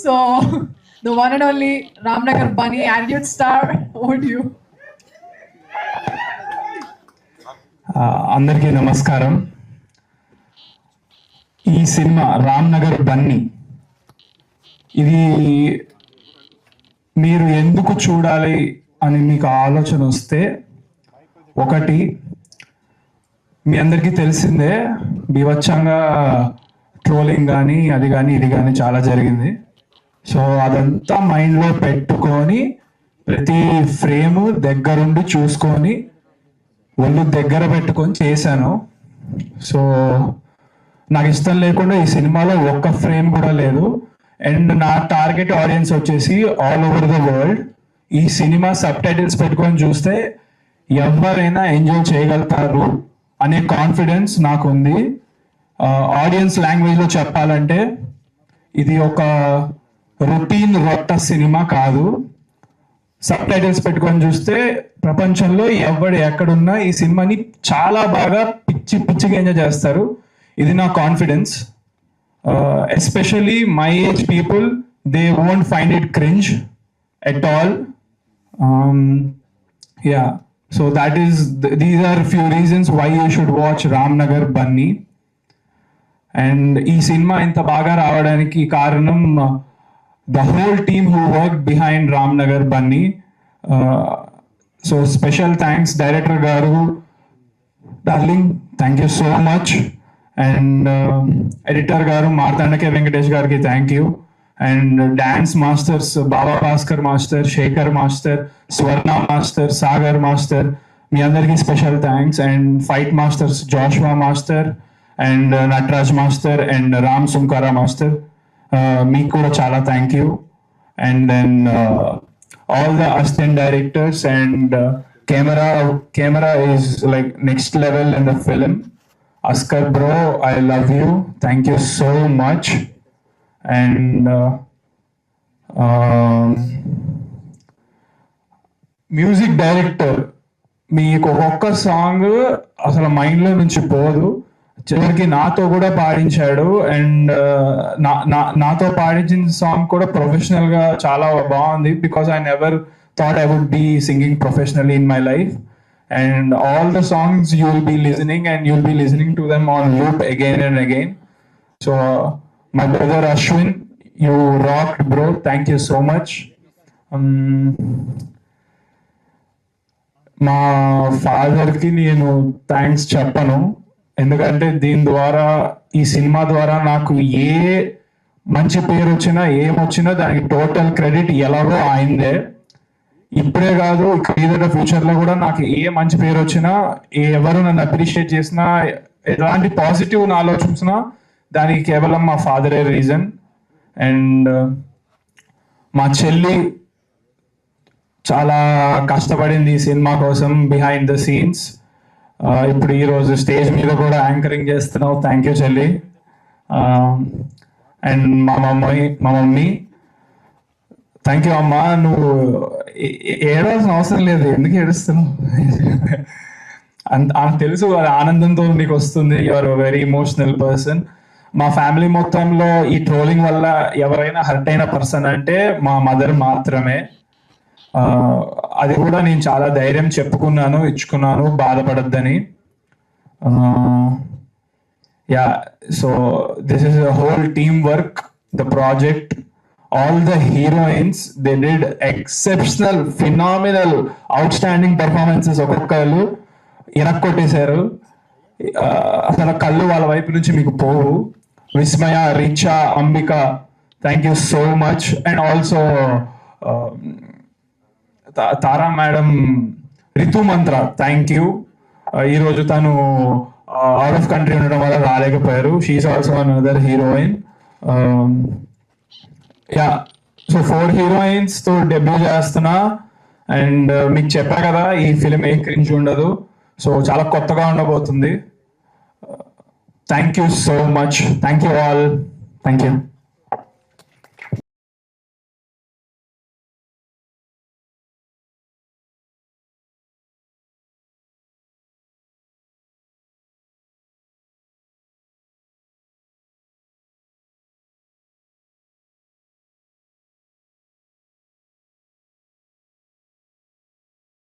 So, the one and only Ramnagar Bunny, attitude star, over to you. అందరికీ నమస్కారం. ఈ cinema Ramnagar Bunny, ఇది మీరు ఎందుకు చూడాలి అని మీకు ఆలోచన వస్తే, ఒకటి మీ అందరికీ తెలిసిందే, బీభత్సంగా ట్రోలింగ్ కానీ అది కానీ ఇది కానీ చాలా జరిగింది. సో అదంతా మైండ్లో పెట్టుకొని ప్రతి ఫ్రేమ్ దగ్గరుండి చూసుకొని ఒళ్ళు దగ్గర పెట్టుకొని చేశాను. సో నాకు ఇష్టం లేకుండా ఈ సినిమాలో ఒక్క ఫ్రేమ్ కూడా లేదు. అండ్ నా టార్గెట్ ఆడియన్స్ వచ్చేసి ఆల్ ఓవర్ ద వరల్డ్. ఈ సినిమా సబ్ టైటిల్స్ పెట్టుకొని చూస్తే ఎవరైనా ఎంజాయ్ చేయగలుగుతారు అనే కాన్ఫిడెన్స్ నాకు ఉంది. ఆడియన్స్ లాంగ్వేజ్లో చెప్పాలంటే ఇది ఒక రొటీన్ రొట్ట సినిమా కాదు. సబ్ టైటిల్స్ పెట్టుకొని చూస్తే ప్రపంచంలో ఎవడు ఎక్కడున్నా ఈ సినిమాని చాలా బాగా పిచ్చిగా ఎంజాయ్ చేస్తారు. ఇది నా confidence. Especially my age people, they won't find it cringe at all. Yeah, so that is, these are few reasons why you should watch Ramnagar Bunny. And ఈ సినిమా ఇంత బాగా రావడానికి కారణం the whole team who worked behind Ramnagar Bunny. So special thanks director garu, darling, thank you so much. And editor garu Martandake Venkatesh gariki thank you. And dance masters Baba Bhaskar master, Shekhar master, Swarna master, Sagar master, మీ అందరికి special thanks. And fight masters Joshua master and Nataraj master and Ram Sunkara master, మీకు కూడా చాలా thank you. And then all the assistant directors and camera is like next level in the film. Askar bro, I love you, thank you so much. And music director, మీకు ఒక్కొక్క song అసలు మైండ్లో నుంచి పోదు. చివరికి నాతో కూడా పాడించాడు. అండ్ నాతో పాడించిన సాంగ్ కూడా ప్రొఫెషనల్గా చాలా బాగుంది. Because I never thought I would be singing professionally in my life. And all the songs you will be listening and you will be listening to them on loop again and again. So my brother Ashwin, you rocked bro, thank you so much. మా ఫాదర్కి నేను thanks చెప్పను, ఎందుకంటే దీని ద్వారా, ఈ cinema ద్వారా నాకు ఏ మంచి పేరు వచ్చినా ఏమొచ్చినా దానికి టోటల్ క్రెడిట్ ఎలాగో ఆయనదే. ఇప్పుడే కాదు, ఏదైనా ఫ్యూచర్లో కూడా నాకు ఏ మంచి పేరు వచ్చినా, ఎవరు నన్ను అప్రిషియేట్ చేసినా, ఎలాంటి పాజిటివ్ ఆలోచించినా దానికి కేవలం మా ఫాదరే రీజన్. అండ్ మా చెల్లి చాలా కష్టపడింది ఈ సినిమా కోసం బిహైండ్ ద సీన్స్. ఇప్పుడు ఈరోజు స్టేజ్ మీద కూడా యాంకరింగ్ చేస్తున్నావు, థ్యాంక్ యూ చెల్లి. అండ్ మా మమ్మీ, థ్యాంక్ యూ అమ్మా. నువ్వు ఏడవలసిన అవసరం లేదు, ఎందుకు ఏడుస్తున్నావు? తెలుసు ఆనందంతో నీకు వస్తుంది. You are very emotional person. మా ఫ్యామిలీ మొత్తంలో ఈ ట్రోలింగ్ వల్ల ఎవరైనా హర్ట్ అయిన పర్సన్ అంటే మా మదర్ మాత్రమే. అది కూడా నేను చాలా ధైర్యం చెప్పుకున్నాను, ఇచ్చుకున్నాను, బాధపడద్దని. Yeah, so this is a whole team work, the project. All the heroines, they did exceptional, phenomenal, outstanding performances. ఒక్కొక్కరు ఇరక్కొట్టేశారు. అసలు కళ్ళు వాళ్ళ వైపు నుంచి మీకు పోవు. Vismaya, Richa, Ambika, thank you so much. And also Tara madam, Ritu Mantra, thank you. ఈరోజు తను అవుట్ ఆఫ్ కంట్రీ ఉండడం వల్ల రాలేకపోయారు. She's also another heroine. Yeah, so 4 heroines తో డెబ్యూ చేస్తున్నా. అండ్ మీకు చెప్పా కదా, ఈ ఫిలిం ఏ క్రింజ్ ఉండదు. సో చాలా కొత్తగా ఉండబోతుంది. Thank you so much. Thank you all. Thank you.